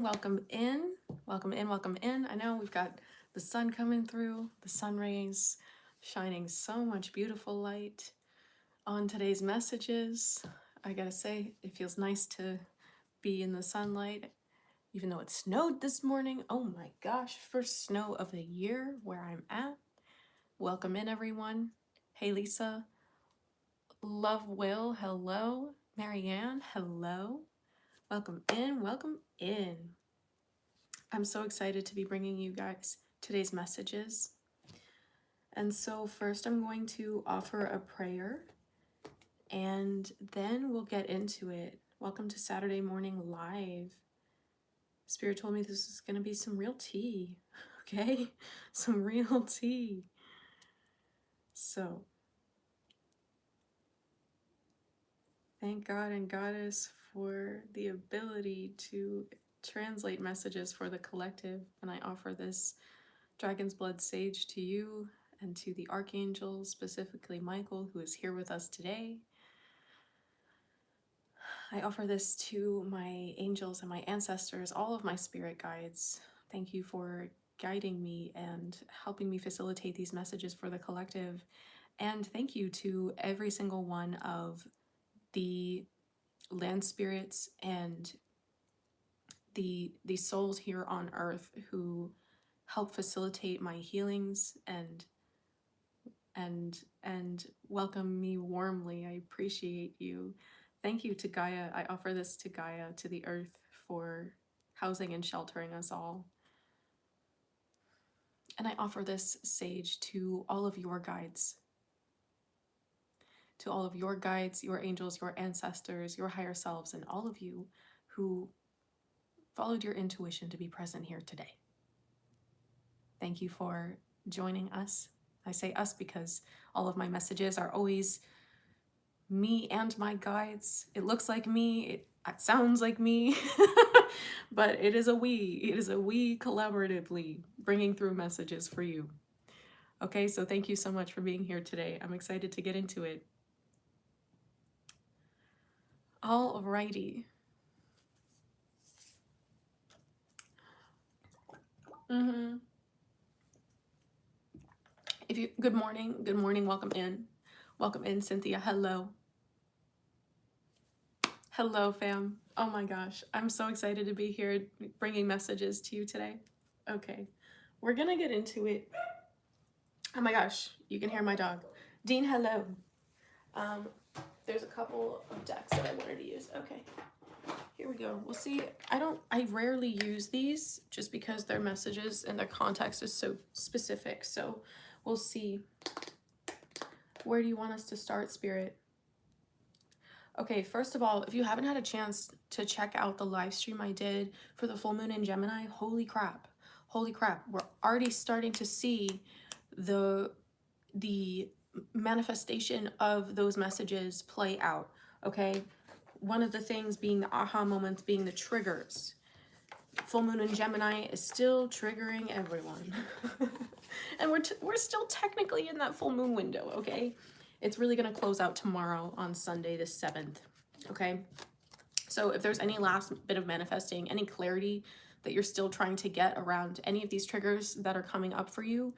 Welcome in, welcome in, welcome in. I know we've got the sun coming through, the sun rays shining so much beautiful light on today's messages. I gotta say, it feels nice to be in the sunlight, even though it snowed this morning. Oh my gosh, first snow of the year where I'm at. Welcome in, everyone. Hey, Lisa. Love Will, hello. Marianne, hello. Welcome in, welcome in. I'm so excited to be bringing you guys today's messages. And so first I'm going to offer a prayer and then we'll get into it. Welcome to Saturday Morning Live. Spirit told me this is going to be some real tea, okay? Some real tea. So, thank God and Goddess for the ability to translate messages for the collective. And I offer this Dragon's Blood Sage to you and to the Archangel, specifically Michael, who is here with us today. I offer this to my angels and my ancestors, all of my spirit guides. Thank you for guiding me and helping me facilitate these messages for the collective. And thank you to every single one of the land spirits and the souls here on earth who help facilitate my healings and welcome me warmly. I appreciate you. Thank you to Gaia. I offer this to Gaia, to the earth, for housing and sheltering us all. And I offer this sage to all of your guides. To all of your guides, your angels, your ancestors, your higher selves, and all of you who followed your intuition to be present here today. Thank you for joining us. I say us because all of my messages are always me and my guides. It looks like me, it sounds like me, but it is a we. It is a we collaboratively bringing through messages for you. Okay, so thank you so much for being here today. I'm excited to get into it. Alrighty. Good morning, welcome in, Cynthia, hello. Hello, fam. Oh my gosh, I'm so excited to be here bringing messages to you today. Okay, we're gonna get into it. Oh my gosh, you can hear my dog. Dean, hello. There's a couple of decks that I wanted to use. Okay, here we go. We'll see. I rarely use these just because their messages and their context is so specific. So we'll see. Where do you want us to start, Spirit? Okay, first of all, if you haven't had a chance to check out the live stream I did for the full moon in Gemini, holy crap. Holy crap. We're already starting to see the manifestation of those messages play out, okay? One of the things being the aha moments, being the triggers. Full moon in Gemini is still triggering everyone. And we're still technically in that full moon window, okay? It's really going to close out tomorrow on Sunday the 7th, okay? So if there's any last bit of manifesting, any clarity that you're still trying to get around any of these triggers that are coming up for you,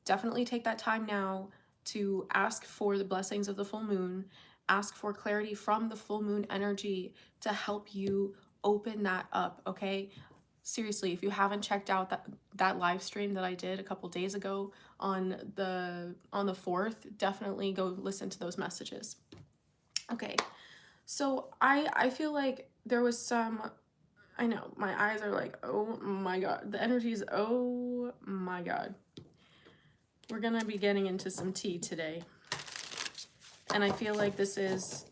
definitely take that time now to ask for the blessings of the full moon, ask for clarity from the full moon energy to help you open that up, okay? Seriously, if you haven't checked out that live stream that I did a couple days ago on the 4th, definitely go listen to those messages. Okay, so I feel like there was some, I know, my eyes are like, oh my god, the energy's, oh my god. We're gonna be getting into some tea today. And I feel like this is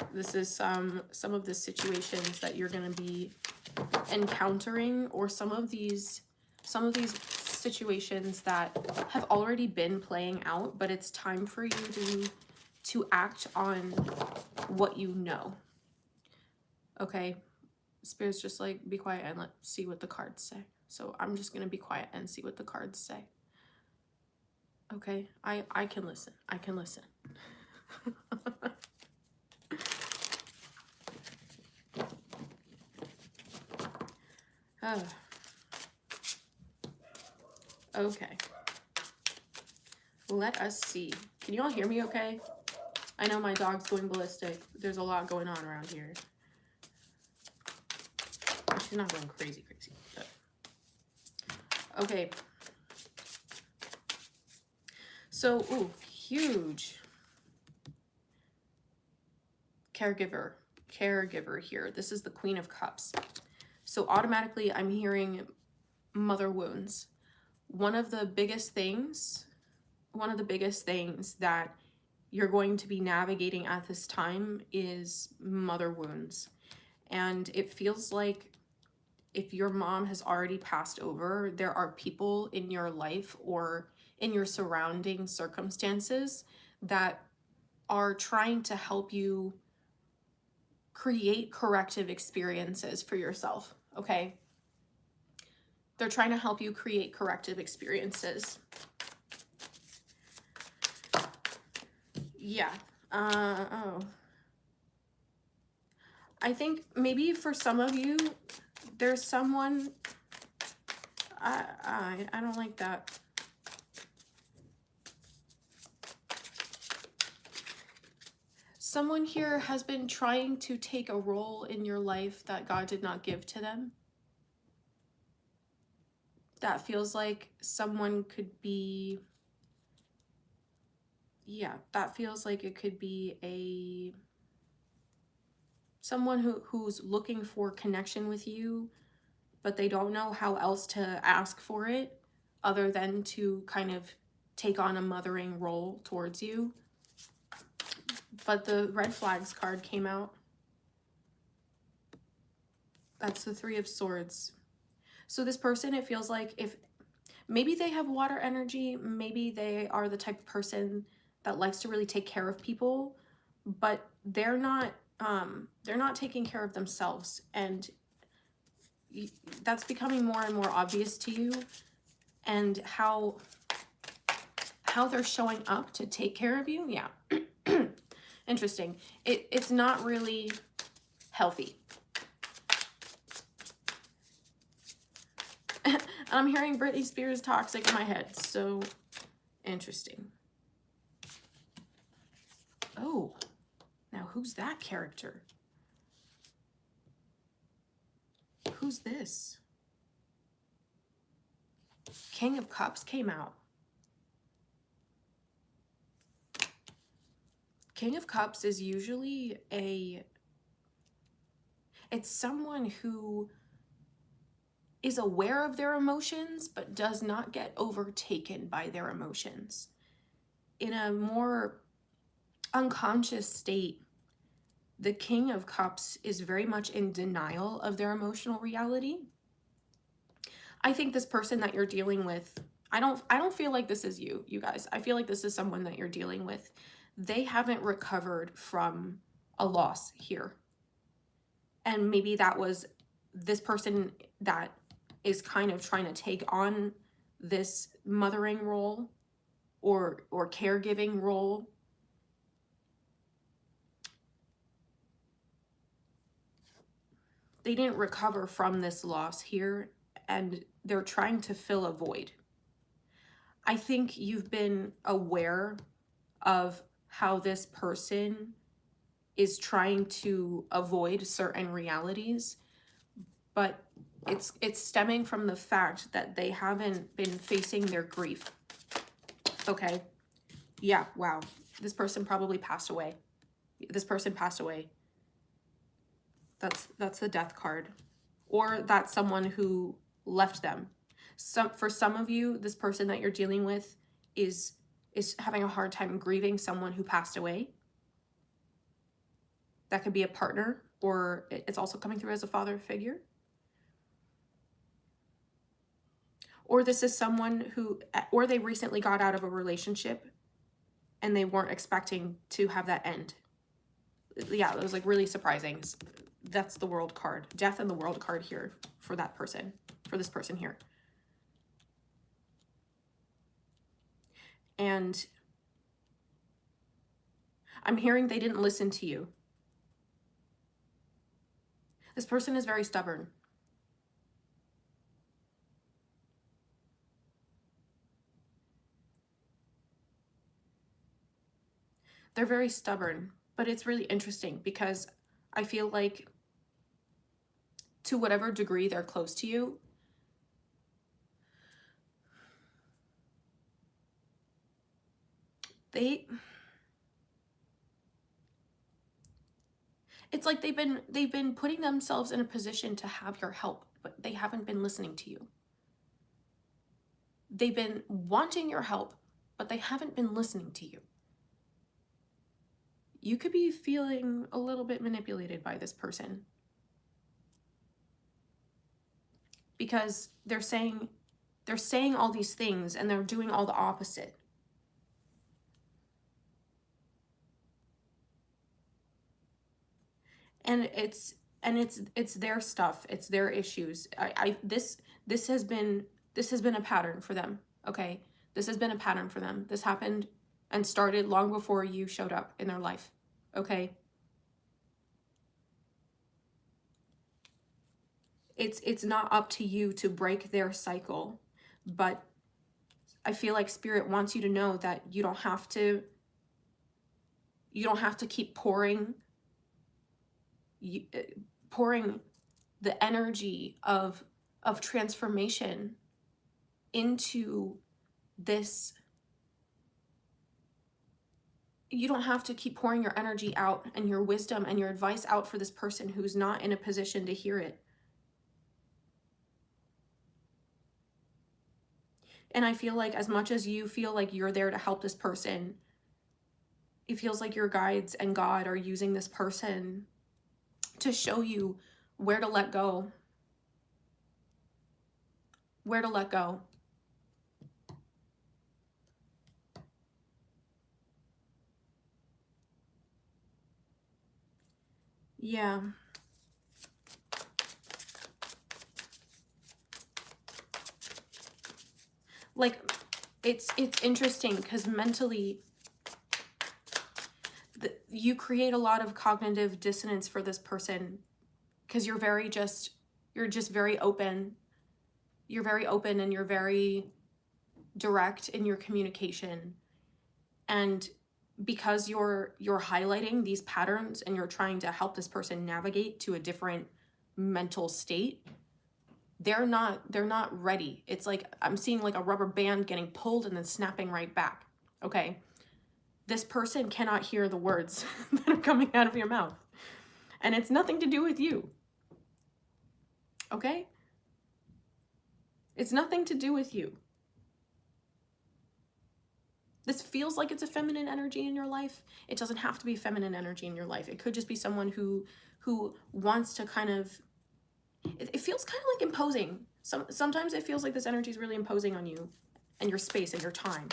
some of the situations that you're gonna be encountering, or some of these situations that have already been playing out, but it's time for you to act on what you know. Okay, Spirit's just like, be quiet and let's see what the cards say. So I'm just gonna be quiet and see what the cards say. Okay, I can listen. I can listen. Okay. Let us see. Can you all hear me okay? I know my dog's going ballistic. There's a lot going on around here. She's not going crazy, but... Okay. So, ooh, huge caregiver here. This is the Queen of Cups. So automatically I'm hearing mother wounds. One of the biggest things that you're going to be navigating at this time is mother wounds. And it feels like if your mom has already passed over, there are people in your life or in your surrounding circumstances that are trying to help you create corrective experiences for yourself, okay? They're trying to help you create corrective experiences. Yeah. Oh. I think maybe for some of you, there's someone... I don't like that. Someone here has been trying to take a role in your life that God did not give to them. That feels like someone could be... Yeah, that feels like it could be someone who's looking for connection with you, but they don't know how else to ask for it other than to kind of take on a mothering role towards you. But the red flags card came out. That's the Three of Swords. So this person, it feels like if maybe they have water energy, maybe they are the type of person that likes to really take care of people, but they're not taking care of themselves, and that's becoming more and more obvious to you, and how they're showing up to take care of you. Yeah. Interesting. It's not really healthy. I'm hearing Britney Spears Toxic in my head. So interesting. Oh, now who's that character? Who's this? King of Cups came out. King of Cups is usually it's someone who is aware of their emotions, but does not get overtaken by their emotions. In a more unconscious state, the King of Cups is very much in denial of their emotional reality. I think this person that you're dealing with, I don't feel like this is you guys. I feel like this is someone that you're dealing with. They haven't recovered from a loss here. And maybe that was this person that is kind of trying to take on this mothering role or caregiving role. They didn't recover from this loss here, and they're trying to fill a void. I think you've been aware of how this person is trying to avoid certain realities, but it's stemming from the fact that they haven't been facing their grief. Okay. Yeah, wow. This person probably passed away. This person passed away. That's the Death card. Or that's someone who left them. For some of you, this person that you're dealing with is having a hard time grieving someone who passed away. That could be a partner, or it's also coming through as a father figure. Or this is someone who, or they recently got out of a relationship and they weren't expecting to have that end. Yeah, it was like really surprising. That's the World card. Death and the World card here for that person, for this person here. And I'm hearing they didn't listen to you. This person is very stubborn. They're very stubborn, but it's really interesting because I feel like to whatever degree they're close to you, it's like they've been putting themselves in a position to have your help, but they haven't been listening to you. They've been wanting your help, but they haven't been listening to you. You could be feeling a little bit manipulated by this person because they're saying all these things and they're doing all the opposite. And it's their stuff, it's their issues. This has been a pattern for them, okay? This has been a pattern for them. This happened and started long before you showed up in their life, okay? It's not up to you to break their cycle, but I feel like Spirit wants you to know that you don't have to keep pouring the energy of transformation into this. You don't have to keep pouring your energy out and your wisdom and your advice out for this person who's not in a position to hear it. And I feel like as much as you feel like you're there to help this person, it feels like your guides and God are using this person to show you where to let go. Where to let go. Yeah. Like, it's interesting because mentally, you create a lot of cognitive dissonance for this person because you're just very open. You're very open and you're very direct in your communication. And because you're highlighting these patterns and you're trying to help this person navigate to a different mental state, they're not ready. It's like I'm seeing like a rubber band getting pulled and then snapping right back. Okay? This person cannot hear the words that are coming out of your mouth. And it's nothing to do with you. Okay? It's nothing to do with you. This feels like it's a feminine energy in your life. It doesn't have to be feminine energy in your life. It could just be someone who wants to kind of, it feels kind of like imposing. Sometimes it feels like this energy is really imposing on you and your space and your time.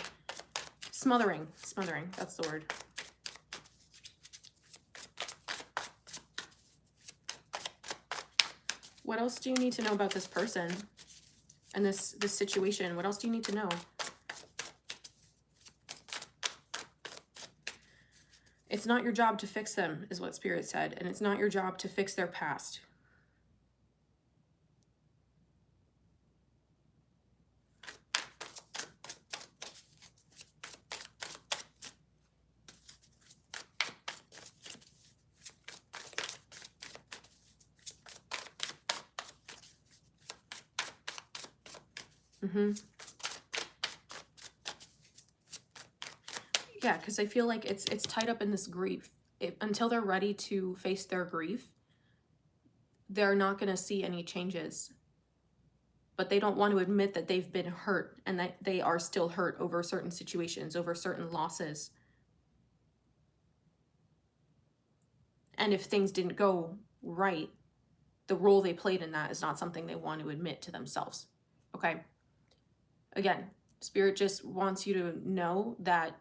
Smothering, that's the word. What else do you need to know about this person and this situation? What else do you need to know? It's not your job to fix them, is what Spirit said, and it's not your job to fix their past. Yeah, because I feel like it's tied up in this grief. Until they're ready to face their grief, they're not going to see any changes. But they don't want to admit that they've been hurt and that they are still hurt over certain situations, over certain losses. And if things didn't go right, the role they played in that is not something they want to admit to themselves. Okay? Again, Spirit just wants you to know that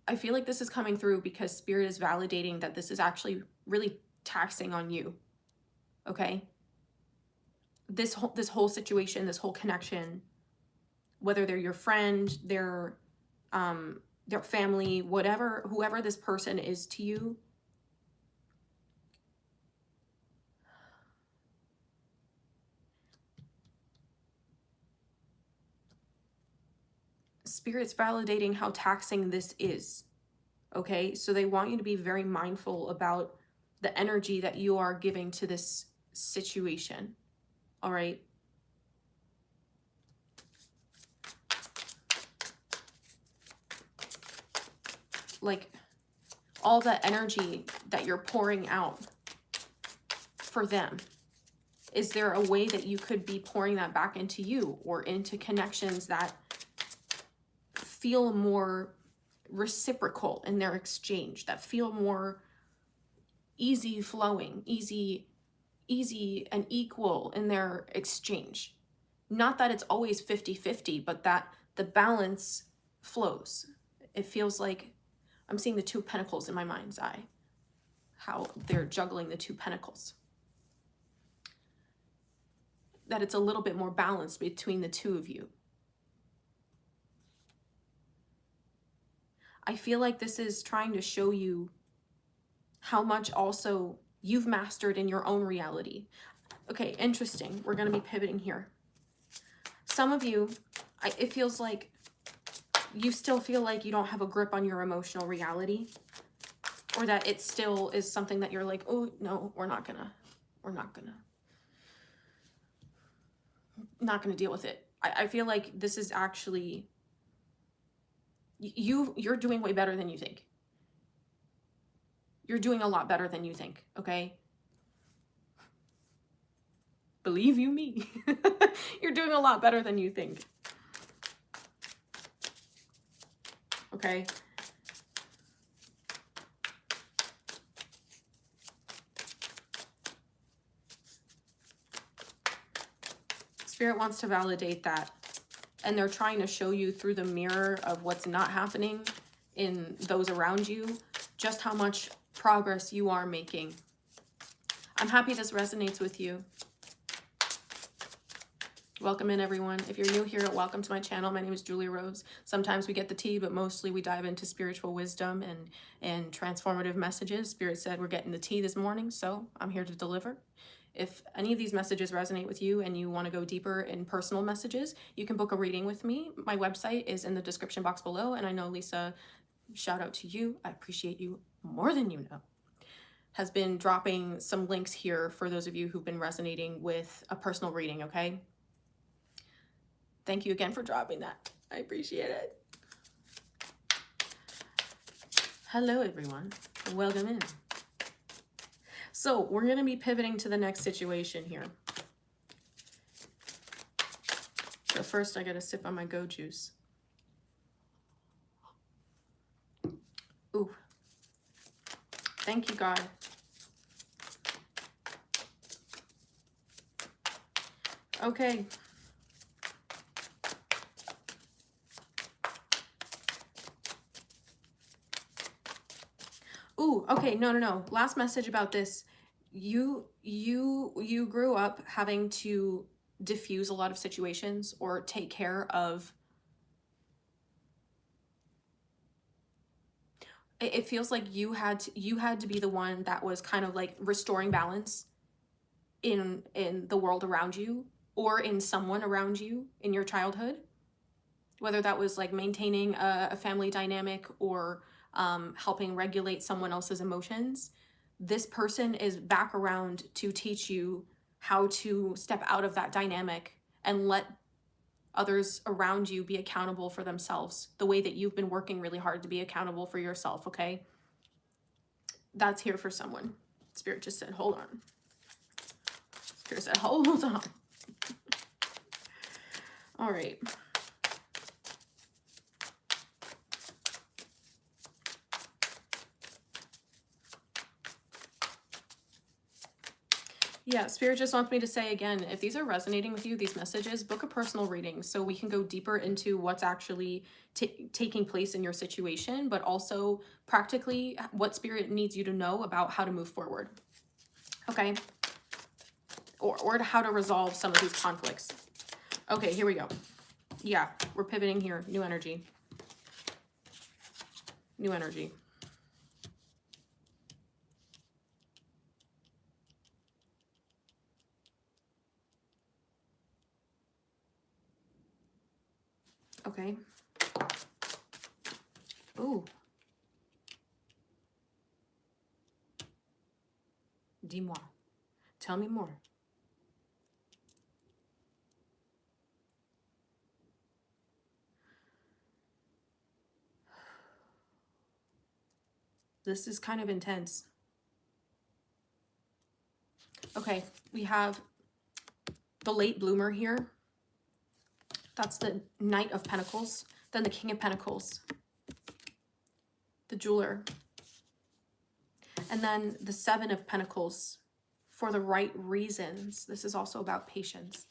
I feel like this is coming through because Spirit is validating that this is actually really taxing on you. Okay? This whole situation, this whole connection, whether they're your friend, their family, whoever this person is to you, Spirit's validating how taxing this is. Okay, so they want you to be very mindful about the energy that you are giving to this situation. All right. Like all the energy that you're pouring out for them. Is there a way that you could be pouring that back into you or into connections that feel more reciprocal in their exchange, that feel more easy flowing, easy and equal in their exchange? Not that it's always 50-50, but that the balance flows. It feels like I'm seeing the 2 pentacles in my mind's eye, how they're juggling the 2 pentacles. That it's a little bit more balanced between the 2 of you. I feel like this is trying to show you how much also you've mastered in your own reality. Okay, interesting. We're going to be pivoting here. Some of you, it feels like you still feel like you don't have a grip on your emotional reality, or that it still is something that you're like, oh, no, we're not gonna deal with it. I feel like this is actually, you're doing way better than you think. You're doing a lot better than you think, okay? Believe you me. You're doing a lot better than you think. Okay? Spirit wants to validate that. And they're trying to show you through the mirror of what's not happening in those around you, just how much progress you are making. I'm happy this resonates with you. Welcome in, everyone. If you're new here, welcome to my channel. My name is Julia Rose. Sometimes we get the tea, but mostly we dive into spiritual wisdom and transformative messages. Spirit said we're getting the tea this morning, so I'm here to deliver. If any of these messages resonate with you and you want to go deeper in personal messages, you can book a reading with me. My website is in the description box below. And I know, Lisa, shout out to you. I appreciate you more than you know. Has been dropping some links here for those of you who've been resonating with a personal reading, okay? Thank you again for dropping that. I appreciate it. Hello, everyone. Welcome in. So we're going to be pivoting to the next situation here. So first I got to sip on my Go juice. Ooh. Thank you, God. Okay. Ooh, okay, no. Last message about this. You grew up having to diffuse a lot of situations or take care of. It feels like you had to be the one that was kind of like restoring balance in the world around you or in someone around you in your childhood, whether that was like maintaining a family dynamic or helping regulate someone else's emotions. This person is back around to teach you how to step out of that dynamic and let others around you be accountable for themselves the way that you've been working really hard to be accountable for yourself, okay? That's here for someone. Spirit just said, hold on. Spirit said, hold on. All right. Yeah, Spirit just wants me to say again, if these are resonating with you, these messages, book a personal reading so we can go deeper into what's actually taking place in your situation, but also practically what Spirit needs you to know about how to move forward, okay? Or how to resolve some of these conflicts. Okay, here we go. Yeah, we're pivoting here. New energy. New energy. Okay. Ooh. Dis-moi. Tell me more. This is kind of intense. Okay, we have the late bloomer here. That's the Knight of Pentacles. Then the King of Pentacles. The Jeweler. And then the Seven of Pentacles. For the right reasons. This is also about patience.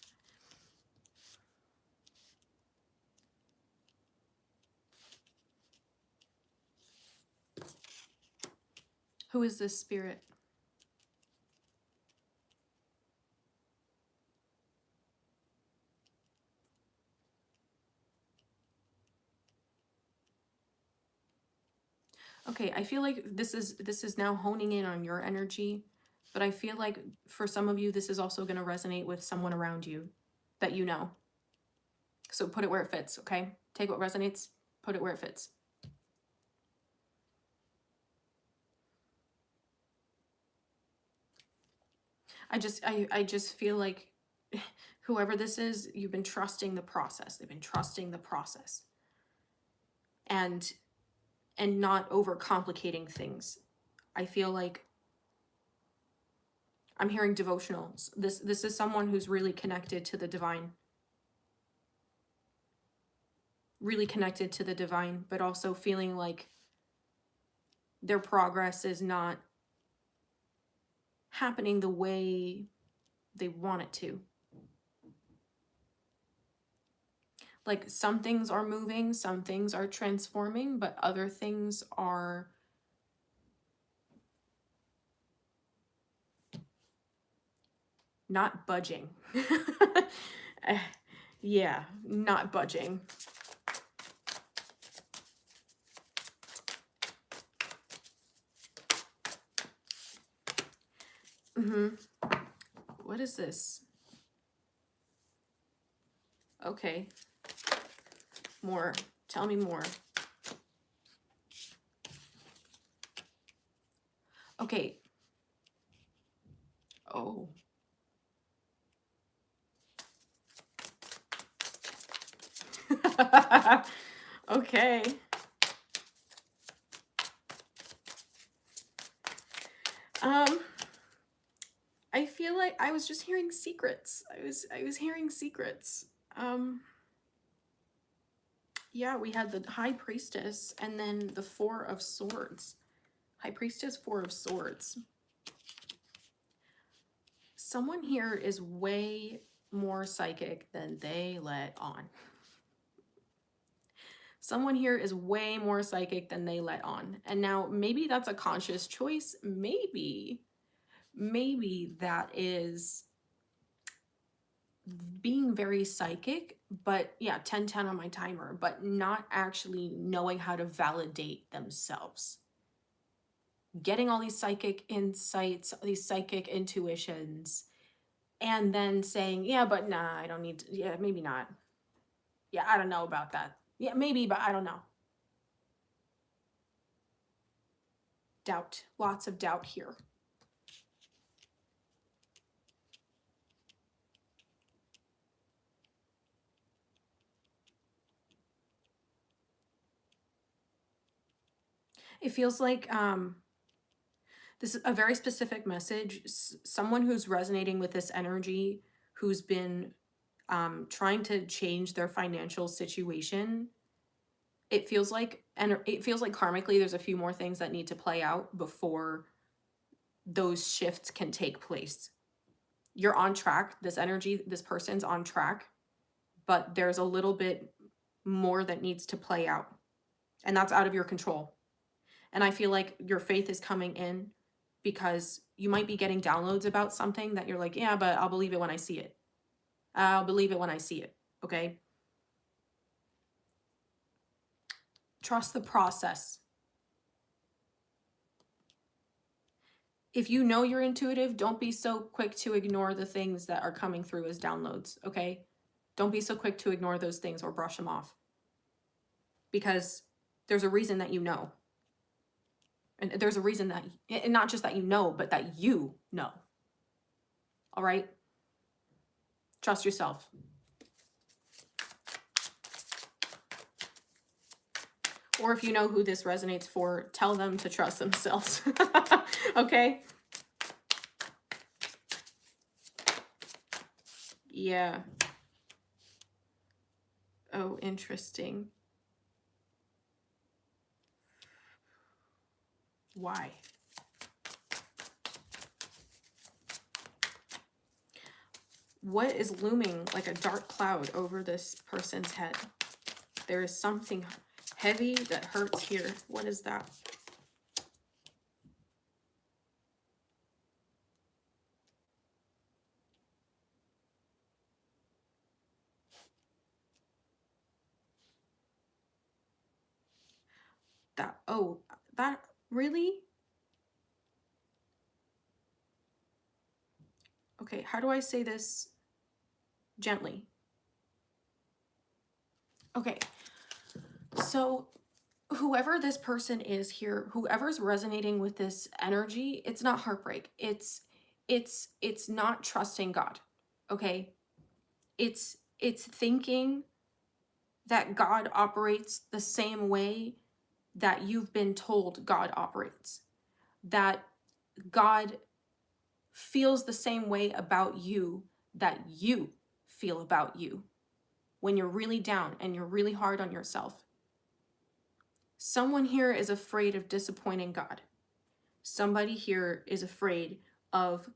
Who is this spirit? Okay, I feel like this is now honing in on your energy, but I feel like for some of you, this is also going to resonate with someone around you that you know. So put it where it fits, okay? Take what resonates, put it where it fits. I just feel like whoever this is, you've been trusting the process. They've been trusting the process. And not overcomplicating things. I feel like I'm hearing devotionals. This is someone who's really connected to the divine. Really connected to the divine, but also feeling like their progress is not happening the way they want it to. Like some things are moving, some things are transforming, but other things are not budging. Yeah, not budging. What is this? Okay. More. Tell me more. Okay. Oh. Okay. I feel like I was just hearing secrets. I was hearing secrets. Yeah, we had the High Priestess and then the Four of Swords. High Priestess, Four of Swords. Someone here is way more psychic than they let on. Someone here is way more psychic than they let on. And now maybe that's a conscious choice. Maybe that is being very psychic, but yeah, 10-10 on my timer, but not actually knowing how to validate themselves. Getting all these psychic insights, these psychic intuitions, and then saying, yeah, but nah, I don't need to, yeah, maybe not. Yeah, I don't know about that. Yeah, maybe, but I don't know. Doubt, lots of doubt here. It feels like this is a very specific message. Someone who's resonating with this energy, who's been trying to change their financial situation. It feels like, and it feels like karmically there's a few more things that need to play out before those shifts can take place. You're on track. This energy, this person's on track, but there's a little bit more that needs to play out, and that's out of your control. And I feel like your faith is coming in because you might be getting downloads about something that you're like, yeah, but I'll believe it when I see it. I'll believe it when I see it. Okay. Trust the process. If you know you're intuitive, don't be so quick to ignore the things that are coming through as downloads. Okay. Don't be so quick to ignore those things or brush them off, because There's a reason that you know. And there's a reason that, and not just that you know, but that you know. All right? Trust yourself. Or if you know who this resonates for, tell them to trust themselves. Okay? Yeah. Oh, interesting. Why? What is looming like a dark cloud over this person's head? There is something heavy that hurts here. What is that? That, oh, that, really? Okay, how do I say this gently? Okay, so whoever this person is here, whoever's resonating with this energy, it's not heartbreak. It's not trusting God. Okay? It's thinking that God operates the same way that you've been told God operates. That God feels the same way about you that you feel about you when you're really down and you're really hard on yourself. Someone here is afraid of disappointing God. Somebody here is afraid of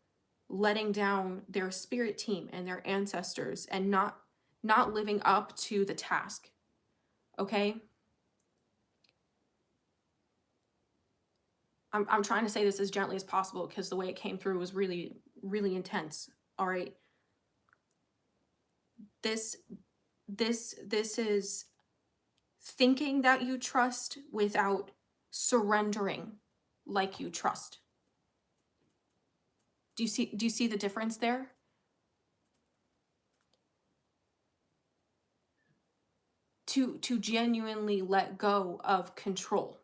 letting down their spirit team and their ancestors and not living up to the task. Okay? I'm trying to say this as gently as possible because the way it came through was really, really intense. All right. This is thinking that you trust without surrendering like you trust. Do you see the difference there? To genuinely let go of control.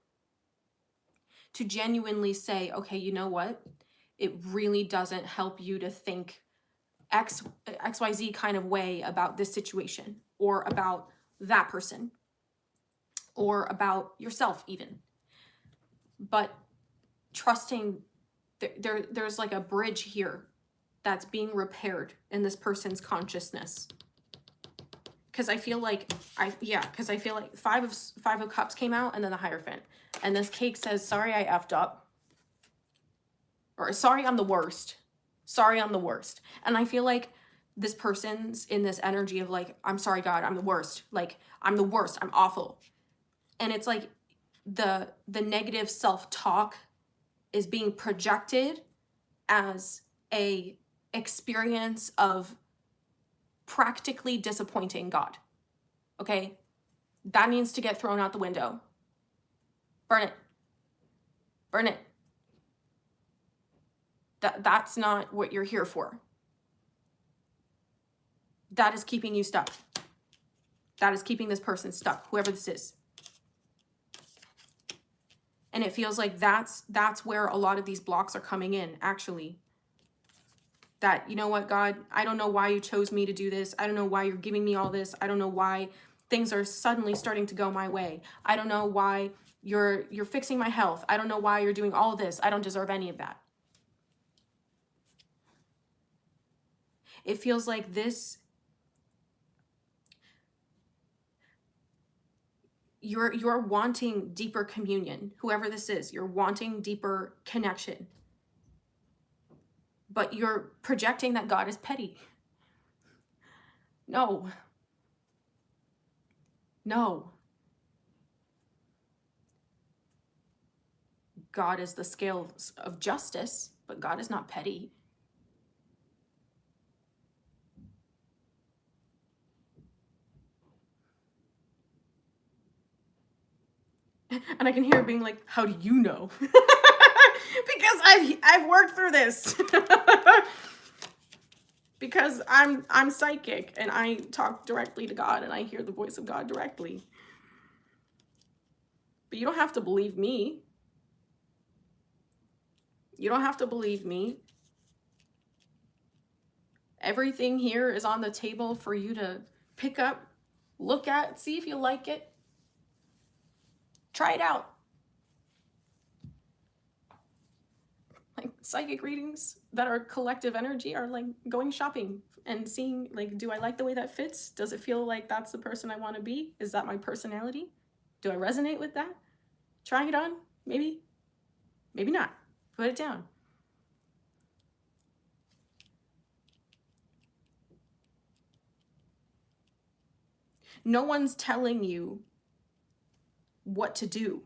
To genuinely say, okay, you know what? It really doesn't help you to think XYZ kind of way about this situation or about that person or about yourself even. But trusting, there's like a bridge here that's being repaired in this person's consciousness. Because I feel like, Five of Cups came out and then the Hierophant. And this cake says, sorry I effed up. Or sorry I'm the worst. Sorry I'm the worst. And I feel like this person's in this energy of like, I'm sorry God, I'm the worst. Like, I'm the worst, I'm awful. And it's like the negative self-talk is being projected as a experience of practically disappointing God. Okay? That needs to get thrown out the window. Burn it. Burn it. That's not what you're here for. That is keeping you stuck. That is keeping this person stuck, whoever this is. And it feels like that's where a lot of these blocks are coming in, actually. That, you know what, God, I don't know why you chose me to do this. I don't know why you're giving me all this. I don't know why things are suddenly starting to go my way. I don't know why you're fixing my health. I don't know why you're doing all this. I don't deserve any of that. It feels like this, you're wanting deeper communion, whoever this is, you're wanting deeper connection. But you're projecting that God is petty. No. No. God is the scales of justice, but God is not petty. And I can hear it being like, how do you know? Because I've worked through this. Because I'm psychic and I talk directly to God and I hear the voice of God directly. But you don't have to believe me. You don't have to believe me. Everything here is on the table for you to pick up, look at, see if you like it. Try it out. Like psychic readings that are collective energy are like going shopping and seeing, like, do I like the way that fits? Does it feel like that's the person I want to be? Is that my personality? Do I resonate with that? Trying it on? Maybe. Maybe not. Put it down. No one's telling you what to do.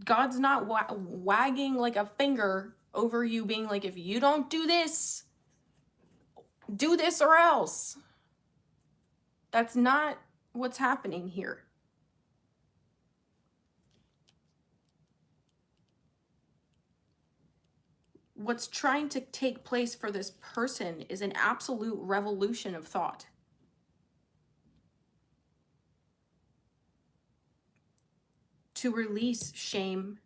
God's not wagging like a finger over you being like, if you don't do this or else. That's not what's happening here. What's trying to take place for this person is an absolute revolution of thought. To release shame,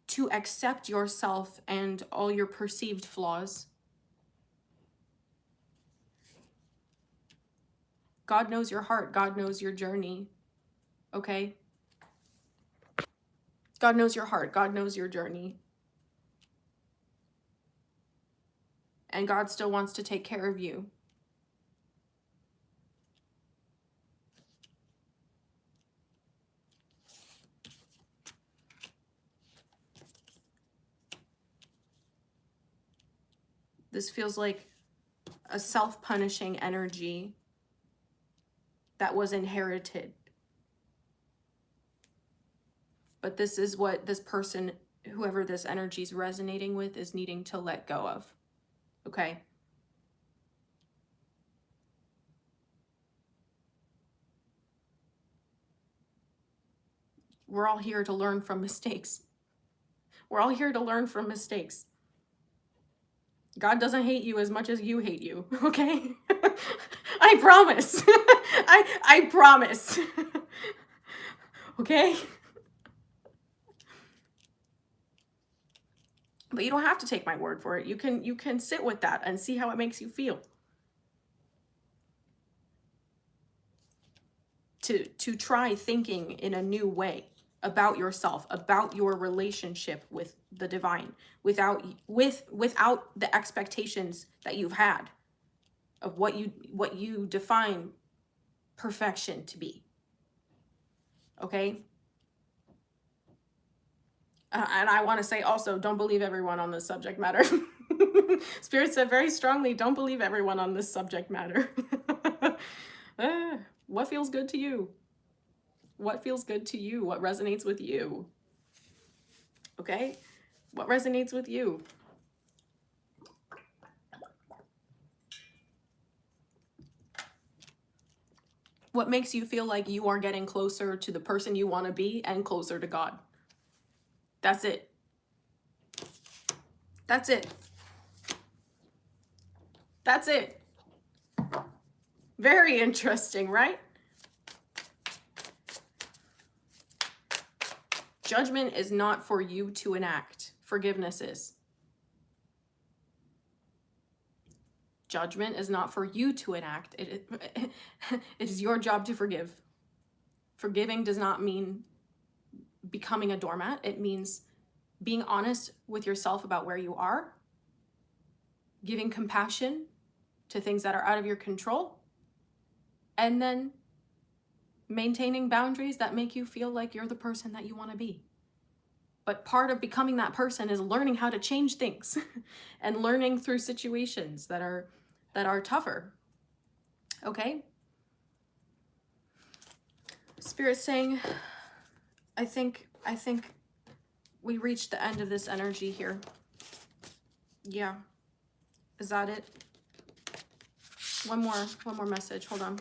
to accept yourself and all your perceived flaws. God knows your heart. God knows your journey. Okay? God knows your heart. God knows your journey. And God still wants to take care of you. This feels like a self-punishing energy that was inherited. But this is what this person, whoever this energy is resonating with, is needing to let go of. Okay? We're all here to learn from mistakes. We're all here to learn from mistakes. God doesn't hate you as much as you hate you, okay? I promise. I promise. Okay? But you don't have to take my word for it. You can sit with that and see how it makes you feel. To try thinking in a new way about yourself, about your relationship with the divine, without the expectations that you've had of what you define perfection to be. Okay? And I want to say also, don't believe everyone on this subject matter. Spirit said very strongly, don't believe everyone on this subject matter. What feels good to you? What feels good to you? What resonates with you? Okay? What resonates with you? What makes you feel like you are getting closer to the person you want to be and closer to God? That's it. That's it. That's it. Very interesting, right? Judgment is not for you to enact. Forgiveness is. Judgment is not for you to enact. It is your job to forgive. Forgiving does not mean becoming a doormat. It means being honest with yourself about where you are, giving compassion to things that are out of your control, and then maintaining boundaries that make you feel like you're the person that you want to be. But part of becoming that person is learning how to change things and learning through situations that are tougher. Okay? Spirit's saying, I think we reached the end of this energy here. Yeah. Is that it? One more message. Hold on.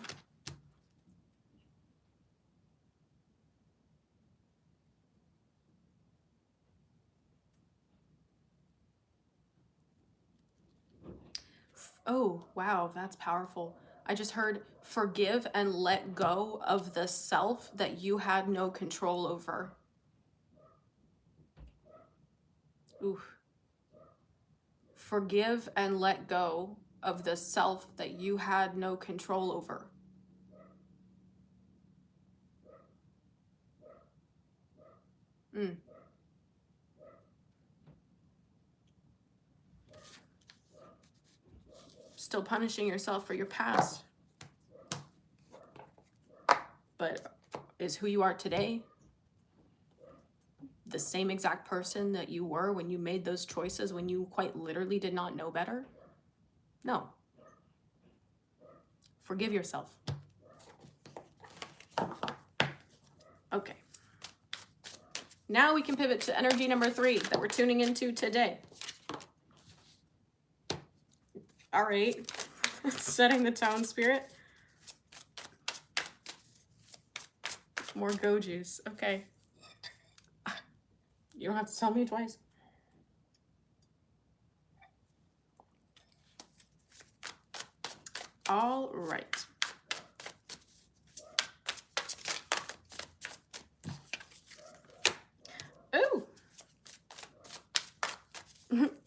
Oh, wow, that's powerful. I just heard forgive and let go of the self that you had no control over. Ooh. Forgive and let go of the self that you had no control over. Still punishing yourself for your past. But is who you are today the same exact person that you were when you made those choices, when you quite literally did not know better? No. Forgive yourself. Okay. Now we can pivot to energy number 3 that we're tuning into today. All right. Setting the tone, Spirit. More go juice. Okay. You don't have to tell me twice. All right. Ooh.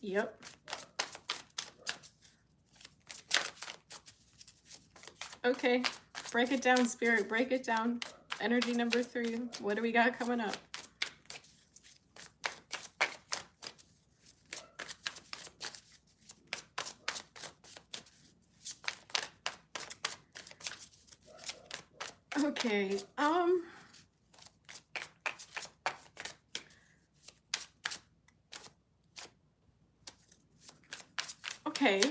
Yep. Okay. Break it down, Spirit. Break it down. Energy number 3. What do we got coming up? Okay. Okay.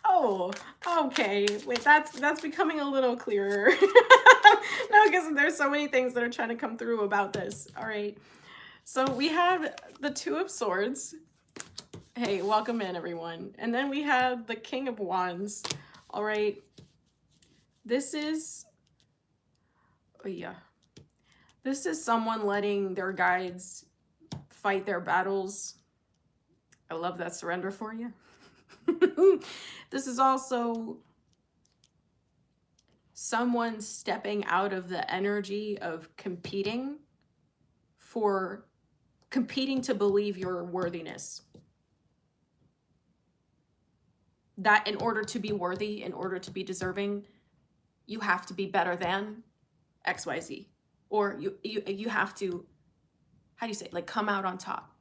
Oh, okay. Wait, that's becoming a little clearer. No, because there's so many things that are trying to come through about this. All right. So we have the 2 of Swords. Hey, welcome in, everyone. And then we have the King of Wands. All right. This is, oh yeah. This is someone letting their guides fight their battles. I love that surrender for you. This is also someone stepping out of the energy of competing to believe your worthiness. That in order to be worthy, in order to be deserving, you have to be better than XYZ. Or you have to, how do you say it? Like come out on top.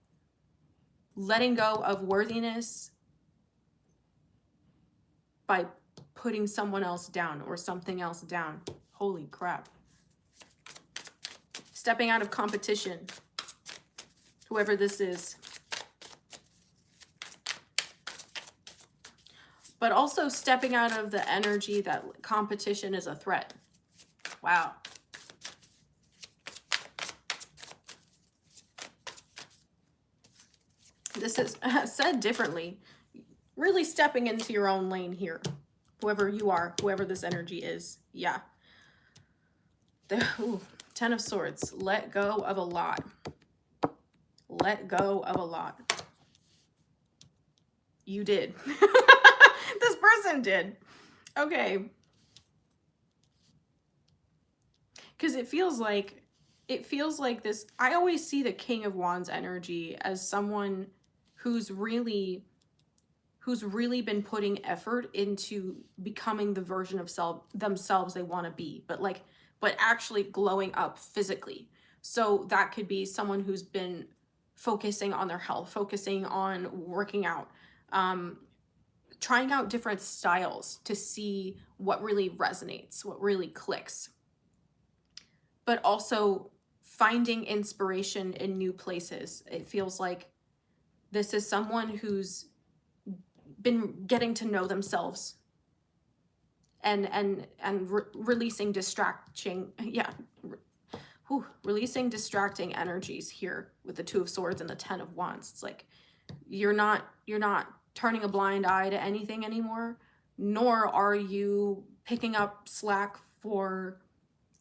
Letting go of worthiness by putting someone else down or something else down. Holy crap. Stepping out of competition, whoever this is. But also stepping out of the energy that competition is a threat. Wow. This is said differently. Really stepping into your own lane here. Whoever you are, whoever this energy is. Yeah. Ooh, 10 of Swords. Let go of a lot. Let go of a lot. You did. This person did. Okay. Because it feels like this. I always see the King of Wands energy as someone who's really been putting effort into becoming the version of themselves they want to be, but actually glowing up physically. So that could be someone who's been focusing on their health, focusing on working out, trying out different styles to see what really resonates, what really clicks, but also finding inspiration in new places. It feels like this is someone who's been getting to know themselves and releasing releasing distracting energies here with the 2 of Swords and the 10 of Wands. It's like you're not turning a blind eye to anything anymore, nor are you picking up slack for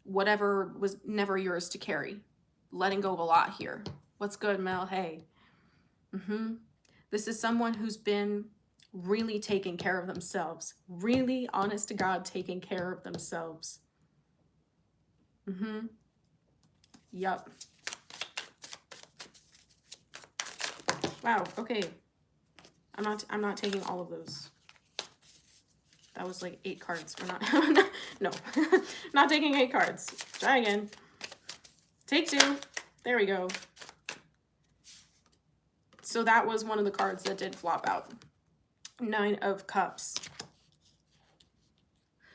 whatever was never yours to carry. Letting go of a lot here. What's good, Mel? Hey. This is someone who's been really taking care of themselves. Really, honest to God, taking care of themselves. Yup. Wow, okay. I'm not taking all of those. That was like 8 cards. We're not no. Not taking 8 cards. Try again. Take 2. There we go. So that was one of the cards that did flop out. 9 of Cups.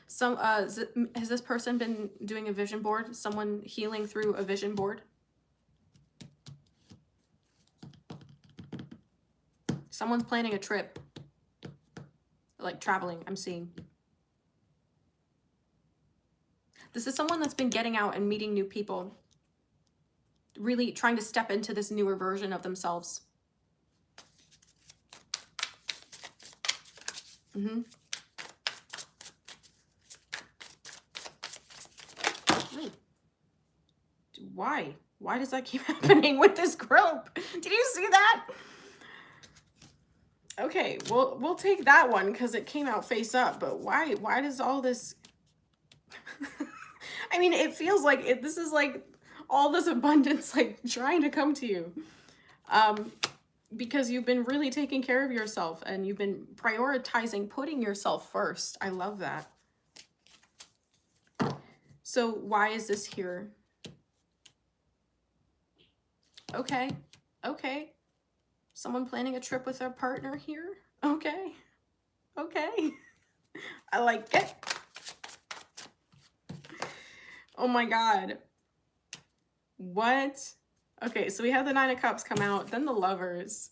Some has this person been doing a vision board? Someone healing through a vision board? Someone's planning a trip. Like traveling, I'm seeing. This is someone that's been getting out and meeting new people. Really trying to step into this newer version of themselves. Why? Why does that keep happening with this group? Did you see that? Okay, we'll take that one because it came out face up, but why does all this I mean, it feels like this is like all this abundance like trying to come to you. Because you've been really taking care of yourself and you've been prioritizing putting yourself first. I love that. So why is this here? Okay. Okay. Someone planning a trip with their partner here? Okay. Okay. I like it. Oh my God. What? Okay, so we had the 9 of Cups come out, then the Lovers.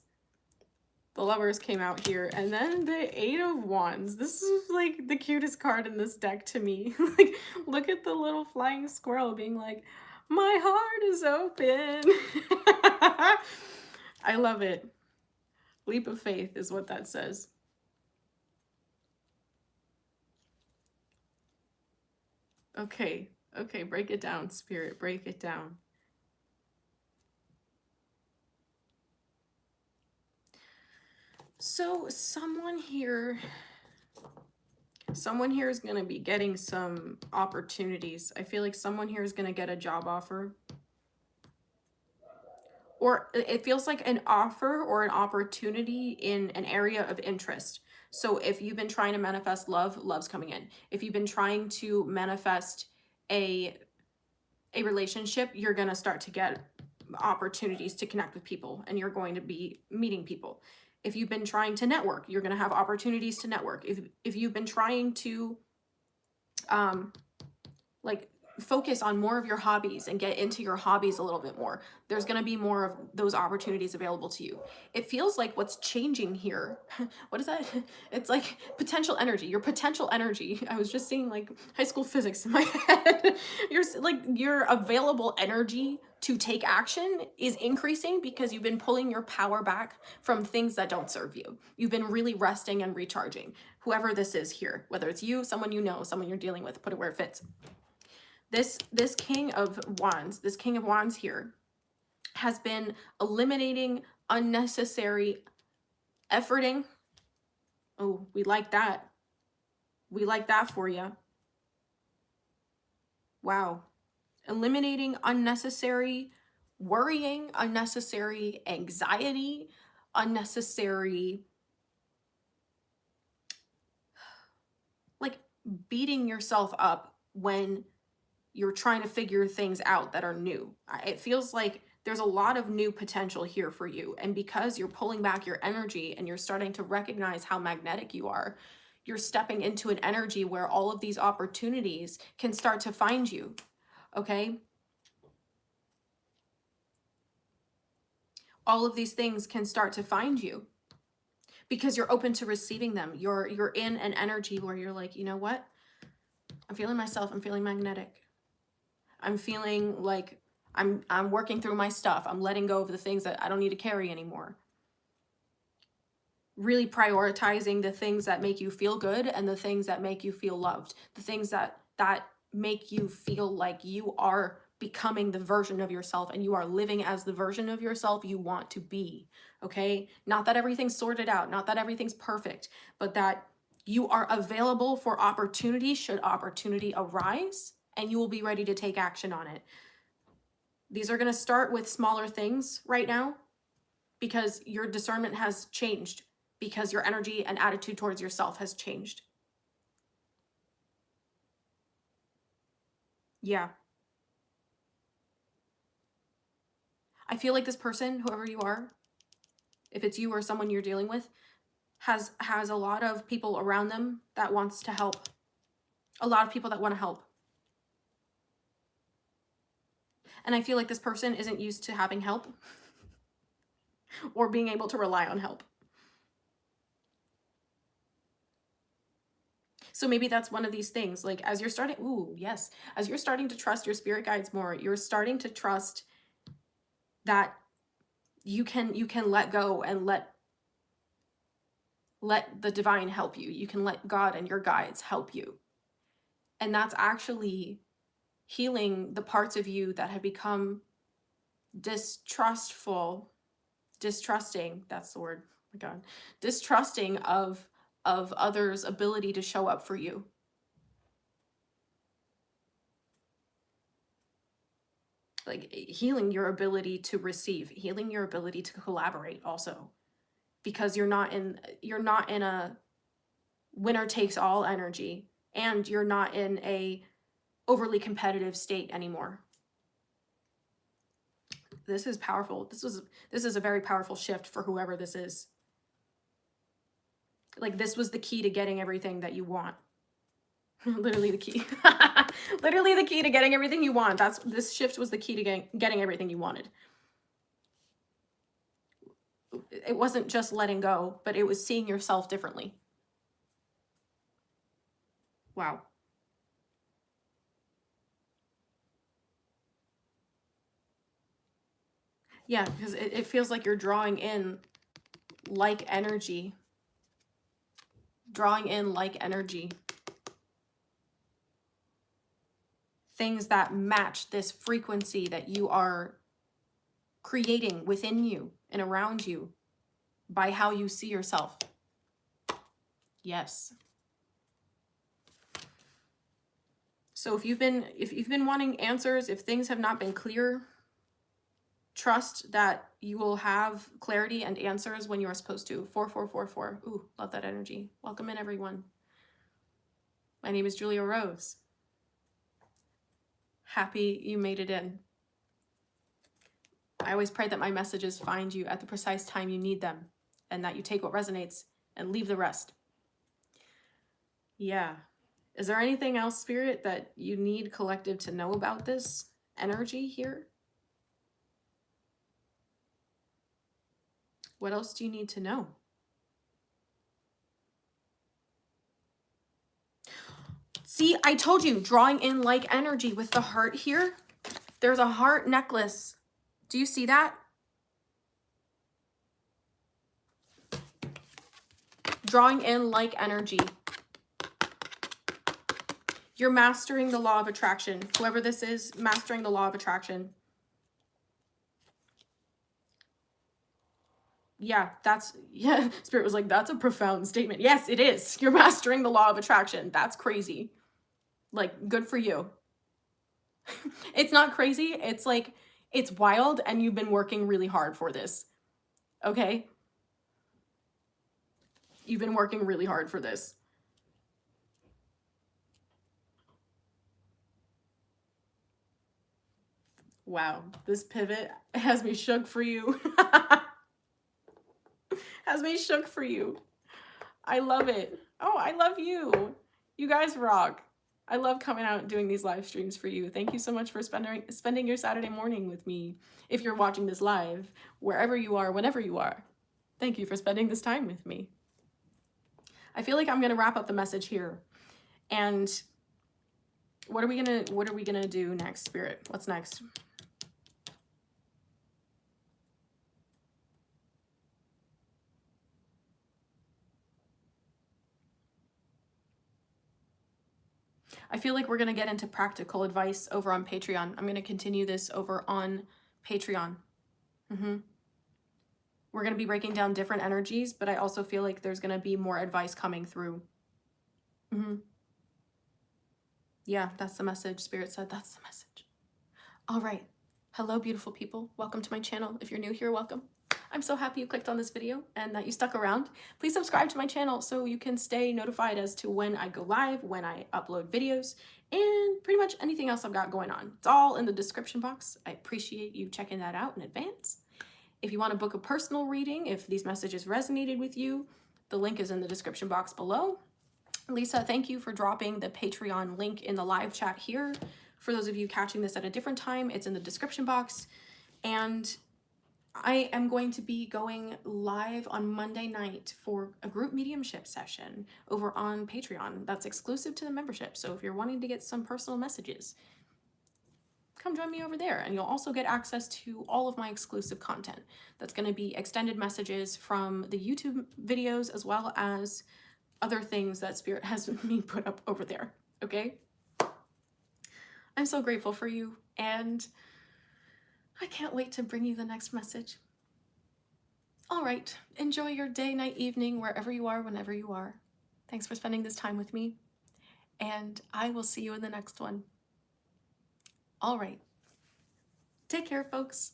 The Lovers came out here, and then the 8 of Wands. This is like the cutest card in this deck to me. Like, look at the little flying squirrel being like, my heart is open. I love it. Leap of faith is what that says. Okay, okay, break it down, Spirit, break it down. So someone here is going to be getting some opportunities. I feel like someone here is going to get a job offer. Or it feels like an offer or an opportunity in an area of interest. So if you've been trying to manifest love, love's coming in. If you've been trying to manifest a relationship, you're going to start to get opportunities to connect with people and you're going to be meeting people. If you've been trying to network, you're going to have opportunities to network. If you've been trying to like focus on more of your hobbies and get into your hobbies a little bit more, there's going to be more of those opportunities available to you. It feels like what's changing here, what is that? It's like potential energy, your potential energy. I was just seeing like high school physics in my head. Your available energy to take action is increasing because you've been pulling your power back from things that don't serve you. You've been really resting and recharging. Whoever this is here, whether it's you, someone you know, someone you're dealing with, put it where it fits. This King of Wands here has been eliminating unnecessary efforting. Oh, we like that. We like that for you. Wow. Eliminating unnecessary worrying, unnecessary anxiety, unnecessary like beating yourself up when you're trying to figure things out that are new. It feels like there's a lot of new potential here for you. And because you're pulling back your energy and you're starting to recognize how magnetic you are, you're stepping into an energy where all of these opportunities can start to find you. Okay? All of these things can start to find you because you're open to receiving them. You're in an energy where you're like, you know what? I'm feeling myself. I'm feeling magnetic. I'm feeling like I'm working through my stuff. I'm letting go of the things that I don't need to carry anymore. Really prioritizing the things that make you feel good and the things that make you feel loved. The things that make you feel like you are becoming the version of yourself, and you are living as the version of yourself you want to be, okay? Not that everything's sorted out, not that everything's perfect, but that you are available for opportunity should opportunity arise, and you will be ready to take action on it. These are going to start with smaller things right now because your discernment has changed, because your energy and attitude towards yourself has changed. Yeah. I feel like this person, whoever you are, if it's you or someone you're dealing with, has a lot of people around them that wants to help. A lot of people that want to help. And I feel like this person isn't used to having help or being able to rely on help. So maybe that's one of these things, like as you're starting, as you're starting to trust your spirit guides more, you're starting to trust that you can let go and let the divine help you. You can let God and your guides help you. And that's actually healing the parts of you that have become distrusting, that's the word, oh my God, distrusting of others' ability to show up for you. Like healing your ability to receive, healing your ability to collaborate also, because you're not in a winner takes all energy, and you're not in a overly competitive state anymore. This is powerful. This is a very powerful shift for whoever this is. Like this was the key to getting everything that you want. Literally the key. Literally the key to getting everything you want. This shift was the key to getting everything you wanted. It wasn't just letting go, but it was seeing yourself differently. Wow. Yeah, because it feels like you're drawing in like energy. Drawing in like energy. Things that match this frequency that you are creating within you and around you by how you see yourself. Yes. So if you've been wanting answers, if things have not been clear, trust that you will have clarity and answers when you are supposed to. 4444. Ooh, love that energy. Welcome in, everyone. My name is Julia Rose. Happy you made it in. I always pray that my messages find you at the precise time you need them, and that you take what resonates and leave the rest. Yeah. Is there anything else, Spirit, that you need collective to know about this energy here? What else do you need to know? See, I told you, drawing in like energy with the heart here. There's a heart necklace. Do you see that? Drawing in like energy. You're mastering the law of attraction. Whoever this is, mastering the law of attraction. Yeah, Spirit was like, that's a profound statement. Yes, it is. You're mastering the law of attraction. That's crazy. Like, good for you. It's not crazy. It's like, it's wild, and you've been working really hard for this. Okay? You've been working really hard for this. Wow, this pivot has me shook for you. Has me shook for you. I love it. Oh, I love you. You guys rock. I love coming out and doing these live streams for you. Thank you so much for spending your Saturday morning with me. If you're watching this live, wherever you are, whenever you are, thank you for spending this time with me. I feel like I'm going to wrap up the message here. And what are we going to do next, Spirit? What's next? I feel like we're going to get into practical advice over on Patreon. I'm going to continue this over on Patreon. We're going to be breaking down different energies, but I also feel like there's going to be more advice coming through. Yeah, that's the message. Spirit said that's the message. All right. Hello, beautiful people. Welcome to my channel. If you're new here, welcome. I'm so happy you clicked on this video and that you stuck around. Please subscribe to my channel so you can stay notified as to when I go live, when I upload videos, and pretty much anything else I've got going on. It's all in the description box. I appreciate you checking that out in advance. If you want to book a personal reading, if these messages resonated with you, the link is in the description box below. Lisa, thank you for dropping the Patreon link in the live chat here. For those of you catching this at a different time, it's in the description box. And I am going to be going live on Monday night for a group mediumship session over on Patreon. That's exclusive to the membership. So if you're wanting to get some personal messages, come join me over there. And you'll also get access to all of my exclusive content. That's going to be extended messages from the YouTube videos as well as other things that Spirit has me put up over there. Okay? I'm so grateful for you, and I can't wait to bring you the next message. All right, enjoy your day, night, evening, wherever you are, whenever you are. Thanks for spending this time with me, and I will see you in the next one. All right, take care, folks.